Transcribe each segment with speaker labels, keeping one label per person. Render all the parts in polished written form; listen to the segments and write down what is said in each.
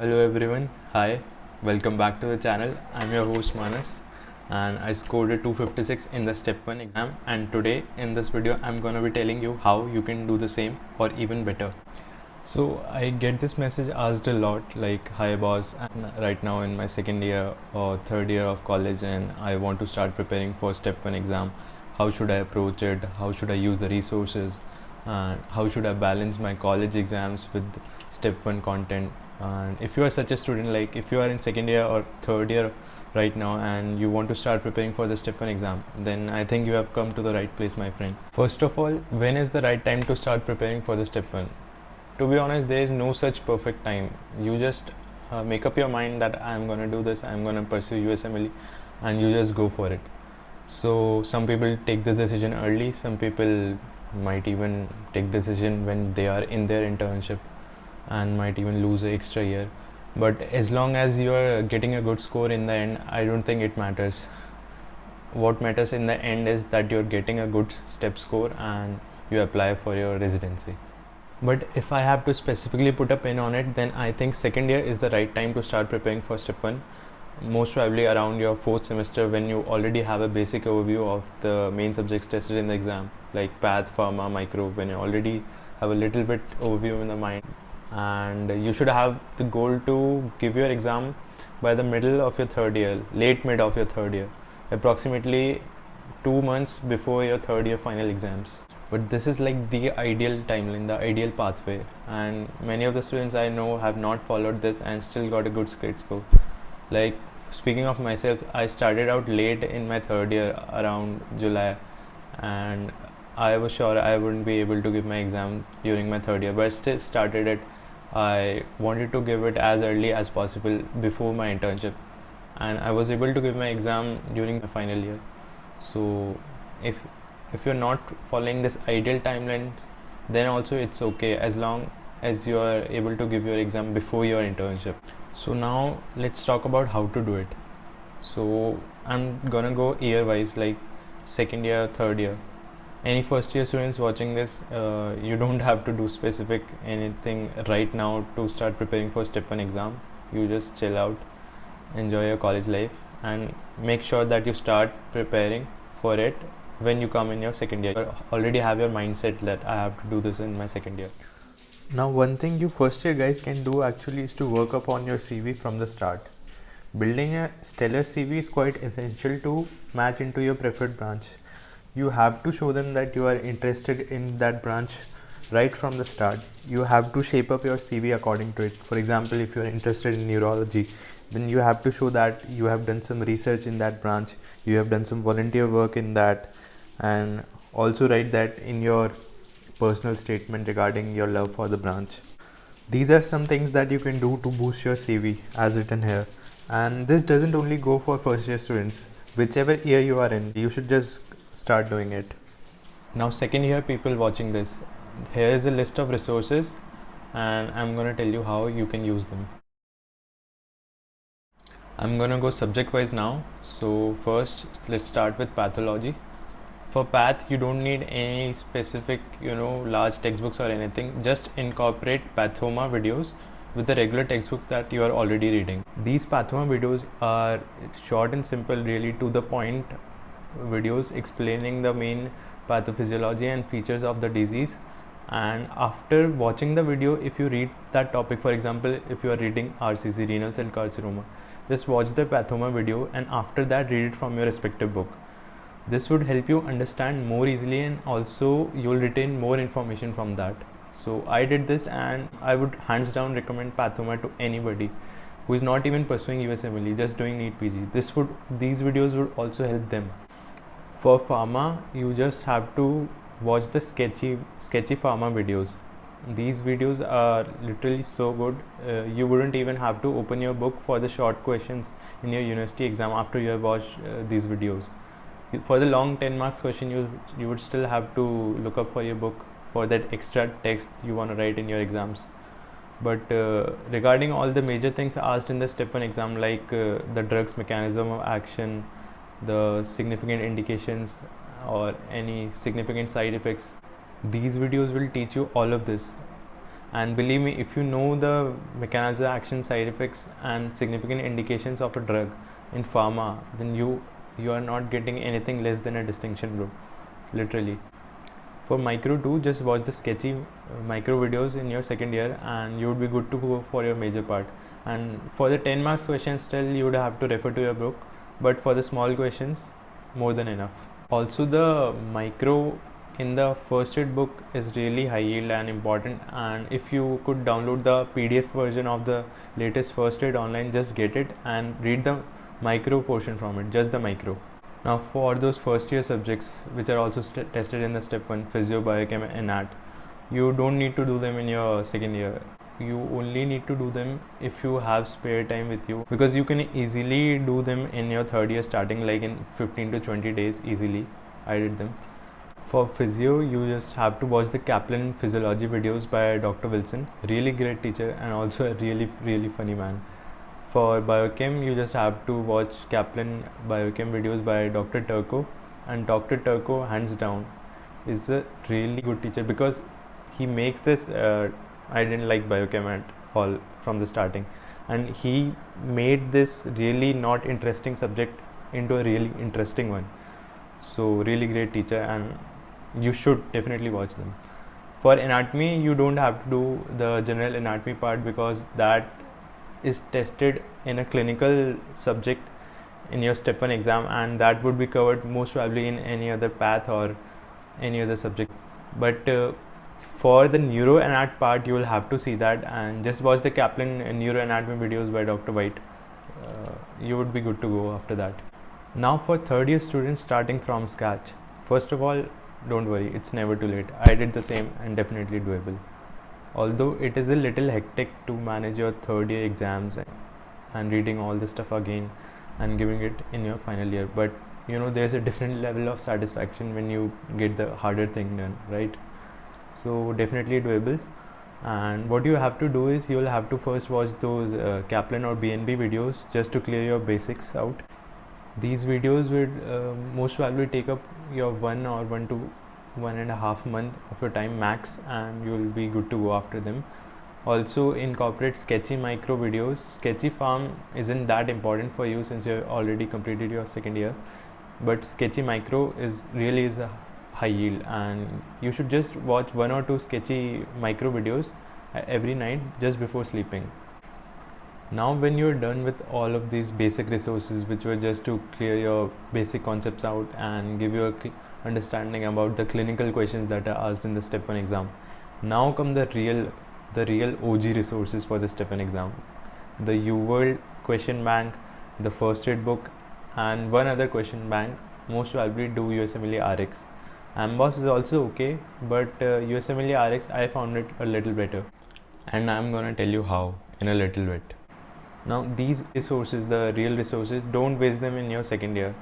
Speaker 1: Hello everyone, hi, welcome back to the channel. I'm your host Manas and I scored a 256 in the step 1 exam, and today in this video I'm gonna be telling you how you can do the same or even better. So I get this message asked a lot, like, hi boss, I'm right now in my second year or third year of college and I want to start preparing for step 1 exam. How should I approach it? How should I use the resources? And how should I balance my college exams with step 1 content? And if you are such a student, like if you are in second year or third year right now and you want to start preparing for the step 1 exam, then I think you have come to the right place, my friend. First of all, when is the right time to start preparing for the step 1? To be honest, there is no such perfect time. You just make up your mind that I'm gonna do this, I'm gonna pursue USMLE, and you just go for it. So some people take this decision early, some people might even take this decision when they are in their internship and might even lose an extra year. But as long as you are getting a good score in the end, I don't think it matters. What matters in the end is that you're getting a good step score and you apply for your residency. But if I have to specifically put a pin on it, then I think second year is the right time to start preparing for step 1. Most probably around your fourth semester, when you already have a basic overview of the main subjects tested in the exam, like path, pharma, micro, when you already have a little bit overview in the mind. And you should have the goal to give your exam by the middle of your third year, late mid of your third year, approximately 2 months before your third year final exams. But this is like the ideal timeline, the ideal pathway, and many of the students I know have not followed this and still got a good grade score. Like, speaking of myself, I started out late in my third year around July, and I was sure I wouldn't be able to give my exam during my third year, but I still started it. I wanted to give it as early as possible before my internship, and I was able to give my exam during my final year. So if you're not following this ideal timeline, then also it's okay, as long as you are able to give your exam before your internship. So now let's talk about how to do it. So I'm gonna go year wise, like second year, third year. Any first year students watching this, you don't have to do specific anything right now to start preparing for step 1 exam. You just chill out, enjoy your college life, and make sure that you start preparing for it when you come in your second year. You already have your mindset that I have to do this in my second year. Now, one thing you first year guys can do actually is to work up on your CV from the start. Building a stellar CV is quite essential to match into your preferred branch. You have to show them that you are interested in that branch right from the start. You have to shape up your CV according to it. For example, if you are interested in neurology, then you have to show that you have done some research in that branch, you have done some volunteer work in that, and also write that in your personal statement regarding your love for the branch. These are some things that you can do to boost your CV as written here. And this doesn't only go for first year students. Whichever year you are in, you should just start doing it. Now, second year people watching this, here is a list of resources and I'm gonna tell you how you can use them. I'm gonna go subject wise now. So first, let's start with pathology. For path, you don't need any specific, large textbooks or anything. Just incorporate pathoma videos with the regular textbook that you are already reading. These pathoma videos are short and simple, really to the point videos explaining the main pathophysiology and features of the disease. And after watching the video, if you read that topic, for example, if you are reading RCC, renal cell carcinoma, just watch the pathoma video and after that read it from your respective book. This would help you understand more easily, and also you'll retain more information from that. So I did this, and I would hands down recommend pathoma to anybody who is not even pursuing USMLE, just doing NEET PG. These videos would also help them. For pharma, you just have to watch the sketchy pharma videos. These videos are literally so good. You wouldn't even have to open your book for the short questions in your university exam after you have watched these videos. For the long 10 marks question, you would still have to look up for your book for that extra text you want to write in your exams. But regarding all the major things asked in the step 1 exam, like the drug's mechanism of action, the significant indications or any significant side effects, these videos will teach you all of this. And believe me, if you know the mechanism, action, side effects, and significant indications of a drug in pharma, then you are not getting anything less than a distinction, bro. Literally. For micro 2, just watch the sketchy micro videos in your second year, and you would be good to go for your major part. And for the 10 marks questions, still you would have to refer to your book, but for the small questions, more than enough. Also, the micro in the first aid book is really high yield and important, and if you could download the PDF version of the latest first aid online, just get it and read the micro portion from it, just the micro. Now for those first year subjects which are also tested in the step 1, physio, biochem and nat, you don't need to do them in your second year. You only need to do them if you have spare time with you, because you can easily do them in your third year, starting like in 15 to 20 days easily. I did them. For physio, you just have to watch the Kaplan physiology videos by Dr. Wilson, really great teacher and also a really funny man. For biochem, you just have to watch Kaplan biochem videos by Dr. Turco, and Dr. Turco, hands down, is a really good teacher, because he makes this I didn't like biochem at all from the starting, and he made this really not interesting subject into a really interesting one. So really great teacher, and you should definitely watch them. For anatomy, you don't have to do the general anatomy part, because that is tested in a clinical subject in your step 1 exam, and that would be covered most probably in any other path or any other subject. But for the neuroanat part, you will have to see that, and just watch the Kaplan neuroanatomy videos by Dr. White. You would be good to go after that. Now for third year students starting from scratch, first of all, don't worry, it's never too late. I did the same and definitely doable. Although it is a little hectic to manage your third year exams and reading all this stuff again and giving it in your final year, but you know, there's a different level of satisfaction when you get the harder thing done, right? So definitely doable. And what you have to do is, you'll have to first watch those Kaplan or BNB videos just to clear your basics out. These videos would most probably take up your 1 or 1 to 1.5 month of your time max, and you will be good to go after them. Also incorporate sketchy micro videos. Sketchy farm isn't that important for you since you already completed your second year, but sketchy micro is a high yield, and you should just watch 1 or 2 sketchy micro videos every night just before sleeping. Now when you're done with all of these basic resources, which were just to clear your basic concepts out and give you a understanding about the clinical questions that are asked in the step 1 exam, now come the real OG resources for the step 1 exam: the UWorld question bank, the first aid book, and one other question bank. Most probably do USMLE RX. AMBOSS is also okay, but USMLE RX, I found it a little better, and I'm gonna tell you how in a little bit. Now these resources, the real resources, don't waste them in your second year.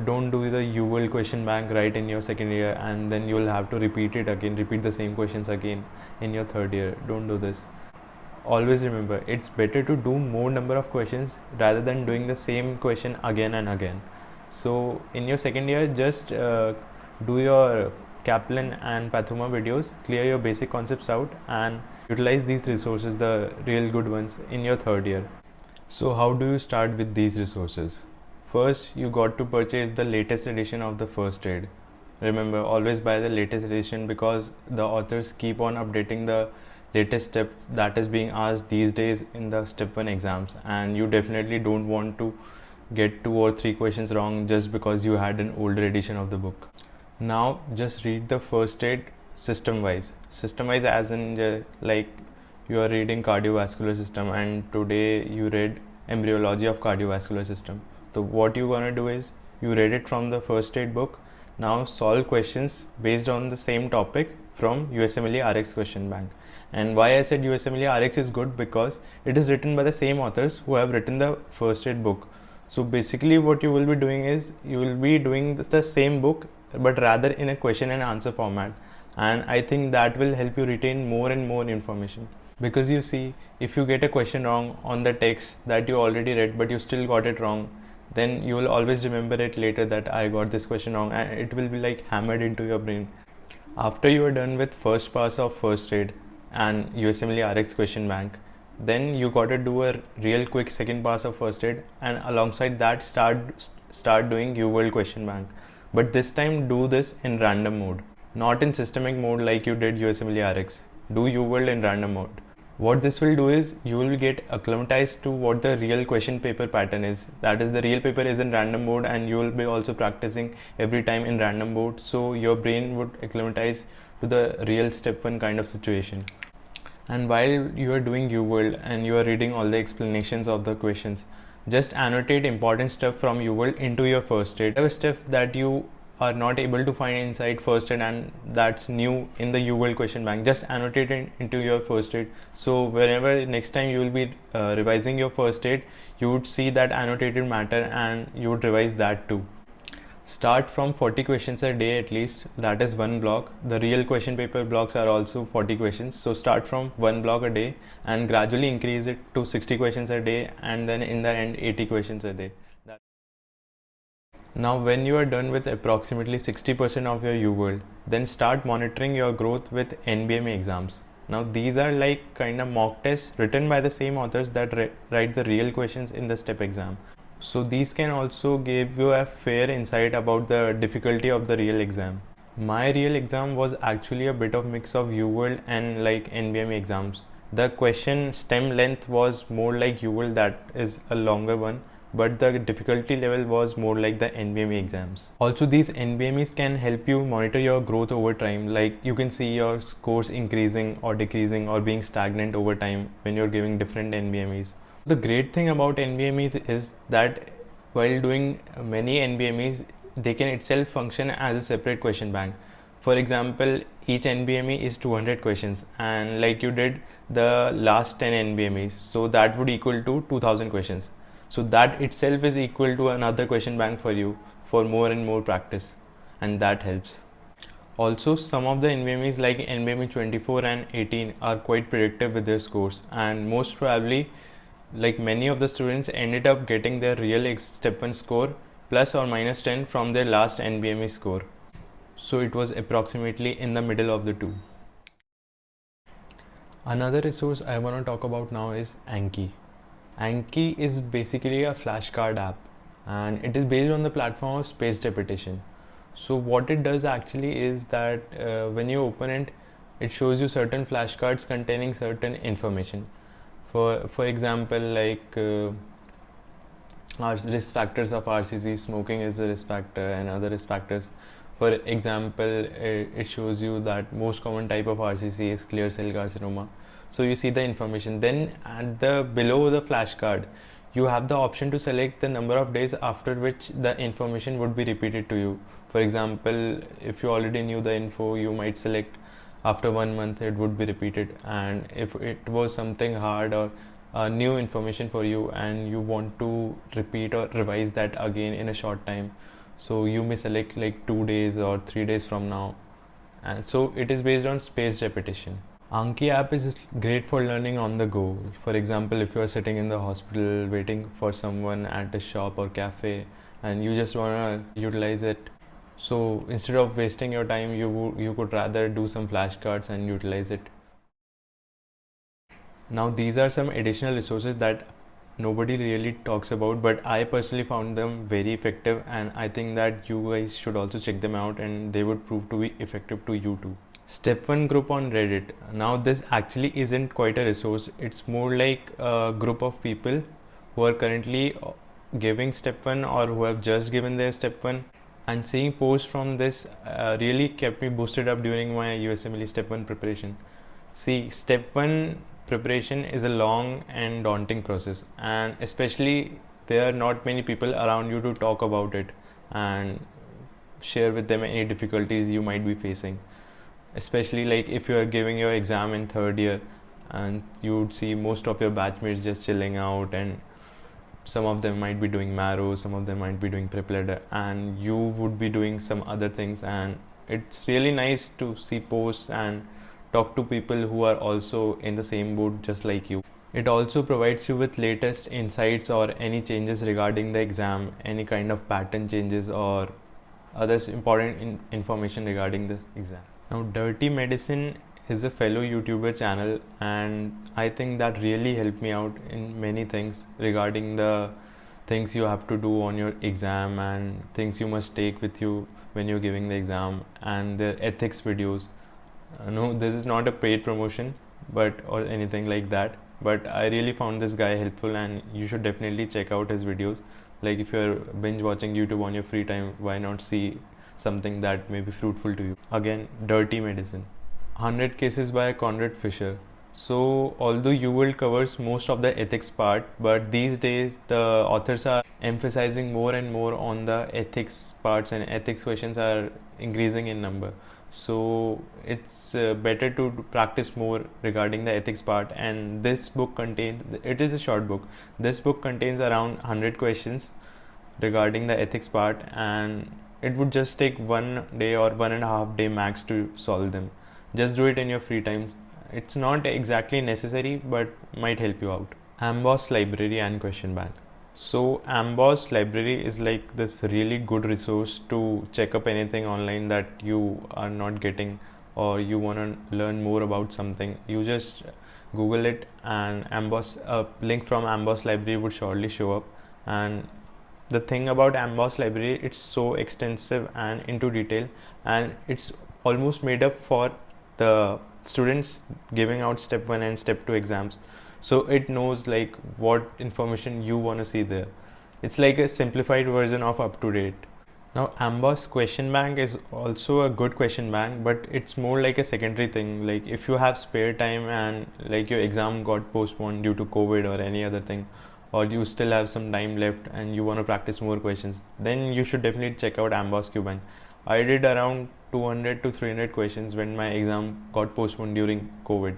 Speaker 1: Don't do the UWorld question bank right in your second year and then you'll have to repeat the same questions again in your third year. Don't do this. Always remember, it's better to do more number of questions rather than doing the same question again and again. So in your second year, just do your Kaplan and Pathuma videos, clear your basic concepts out, and utilize these resources, the real good ones, in your third year. So how do you start with these resources? First, you got to purchase the latest edition of the first aid. Remember, always buy the latest edition, because the authors keep on updating the latest step that is being asked these days in the step 1 exams, and you definitely don't want to get 2 or 3 questions wrong just because you had an older edition of the book. Now just read the first aid system wise as in like you are reading cardiovascular system and today you read embryology of cardiovascular system. So what you gonna do is, you read it from the first aid book. Now solve questions based on the same topic from USMLE RX question bank. And why I said USMLE RX is good, because it is written by the same authors who have written the first aid book. So basically what you will be doing is, you will be doing the same book but rather in a question and answer format, and I think that will help you retain more and more information. Because you see, if you get a question wrong on the text that you already read but you still got it wrong, then you will always remember it later that I got this question wrong, and it will be like hammered into your brain. After you are done with first pass of first aid, and USMLE RX question bank. Then you got to do a real quick second pass of first aid, and alongside that start doing UWorld question bank. But this time do this in random mode, not in systemic mode like you did USMLE RX. Do UWorld in random mode. What this will do is you will get acclimatized to what the real question paper pattern is. That is, the real paper is in random mode, and you will be also practicing every time in random mode, so your brain would acclimatize to the real step 1 kind of situation. And while you are doing UWorld and you are reading all the explanations of the questions, just annotate important stuff from UWorld into your first aid. Whatever stuff that you are not able to find inside first aid and that's new in the UWorld question bank, just annotate it into your first aid. So whenever next time you will be revising your first aid, you would see that annotated matter and you would revise that too. Start from 40 questions a day at least, that is one block. The real question paper blocks are also 40 questions. So start from one block a day and gradually increase it to 60 questions a day, and then in the end 80 questions a day. Now when you are done with approximately 60% of your UWorld, then start monitoring your growth with NBME exams. Now these are like kind of mock tests written by the same authors that write the real questions in the STEP exam. So these can also give you a fair insight about the difficulty of the real exam. My real exam was actually a bit of mix of UWorld and like NBME exams. The question stem length was more like UWorld, that is a longer one, but the difficulty level was more like the NBME exams. Also, these NBMEs can help you monitor your growth over time. Like you can see your scores increasing or decreasing or being stagnant over time when you're giving different NBMEs. The great thing about NBMEs is that while doing many NBMEs, they can itself function as a separate question bank. For example, each NBME is 200 questions, and like you did the last 10 NBMEs, so that would equal to 2000 questions. So that itself is equal to another question bank for you for more and more practice, and that helps. Also, some of the NBMEs like NBME 24 and 18 are quite predictive with their scores, and most probably like many of the students ended up getting their real step 1 score plus or minus 10 from their last NBME score. So it was approximately in the middle of the two. Another resource I want to talk about now is Anki. Anki is basically a flashcard app, and it is based on the platform of spaced repetition. So what it does actually is that when you open it, it shows you certain flashcards containing certain information. For example, like our risk factors of RCC, smoking is a risk factor, and other risk factors. For example, it shows you that most common type of RCC is clear cell carcinoma. So you see the information. Then at the below the flashcard, you have the option to select the number of days after which the information would be repeated to you. For example, if you already knew the info, you might select after 1 month it would be repeated, and if it was something hard or new information for you and you want to repeat or revise that again in a short time, so you may select like 2 days or 3 days from now. And so it is based on spaced repetition. Anki app is great for learning on the go. For example, if you are sitting in the hospital waiting for someone at a shop or cafe and you just want to utilize it, so instead of wasting your time, you could rather do some flashcards and utilize it. Now these are some additional resources that nobody really talks about, but I personally found them very effective, and I think that you guys should also check them out and they would prove to be effective to you too. Step 1 group on Reddit. Now this actually isn't quite a resource, it's more like a group of people who are currently giving step 1 or who have just given their step 1, and seeing posts from this really kept me boosted up during my USMLE step 1 preparation. See, step 1 preparation is a long and daunting process, and especially there are not many people around you to talk about it and share with them any difficulties you might be facing. Especially like if you are giving your exam in 3rd year and you would see most of your batchmates just chilling out, and some of them might be doing marrow, some of them might be doing prep ladder, and you would be doing some other things. And it's really nice to see posts and talk to people who are also in the same boat just like you. It also provides you with latest insights or any changes regarding the exam, any kind of pattern changes or other important information regarding this exam. Now, dirty medicine he's a fellow YouTuber channel, and I think that really helped me out in many things regarding the things you have to do on your exam and things you must take with you when you're giving the exam, and their ethics videos. No, this is not a paid promotion, but or anything like that. But I really found this guy helpful, and you should definitely check out his videos. Like if you're binge watching YouTube on your free time, why not see something that may be fruitful to you? Again, Dirty Medicine. 100 Cases by Conrad Fisher. So, although UWorld covers most of the ethics part, but these days the authors are emphasizing more and more on the ethics parts, and ethics questions are increasing in number. So, it's better to practice more regarding the ethics part. And this book contains, it is a short book. This book contains around 100 questions regarding the ethics part, and it would just take 1 day or 1.5 day max to solve them. Just do it in your free time. It's not exactly necessary, but might help you out. Amboss Library and Question Bank. So Amboss Library is like this really good resource to check up anything online that you are not getting, or you want to learn more about something. You just Google it, and Amboss, a link from Amboss Library would surely show up. And the thing about Amboss Library, it's so extensive and into detail, and it's almost made up for the students giving out step 1 and step 2 exams. So it knows like what information you want to see there. It's like a simplified version of up to date. Now Amboss Question Bank is also a good question bank, but it's more like a secondary thing. Like if you have spare time and like your exam got postponed due to COVID or any other thing, or you still have some time left and you want to practice more questions, then you should definitely check out Amboss Q Bank. I did around 200 to 300 questions when my exam got postponed during COVID,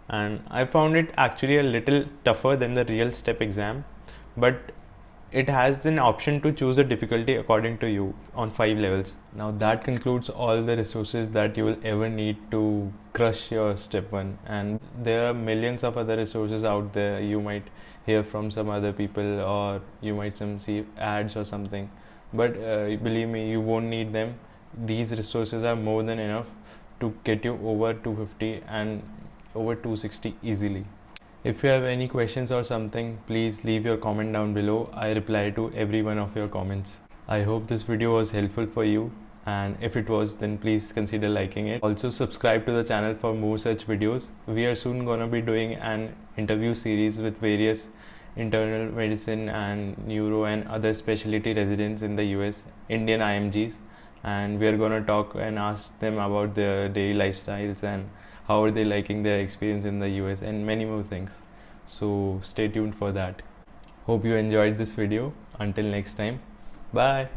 Speaker 1: and I found it actually a little tougher than the real step exam, but it has an option to choose a difficulty according to you on 5 levels. Now that concludes all the resources that you will ever need to crush your step 1, and there are millions of other resources out there. You might hear from some other people, or you might see ads or something, but believe me, you won't need them. These resources are more than enough to get you over 250 and over 260 easily. If you have any questions or something, please leave your comment down below. I reply to every one of your comments. I hope this video was helpful for you, and if it was, then please consider liking it. Also subscribe to the channel for more such videos. We are soon gonna be doing an interview series with various internal medicine and neuro and other specialty residents in the US, Indian IMGs, and we are gonna talk and ask them about their daily lifestyles and how are they liking their experience in the US and many more things. So stay tuned for that. Hope you enjoyed this video. Until next time, bye.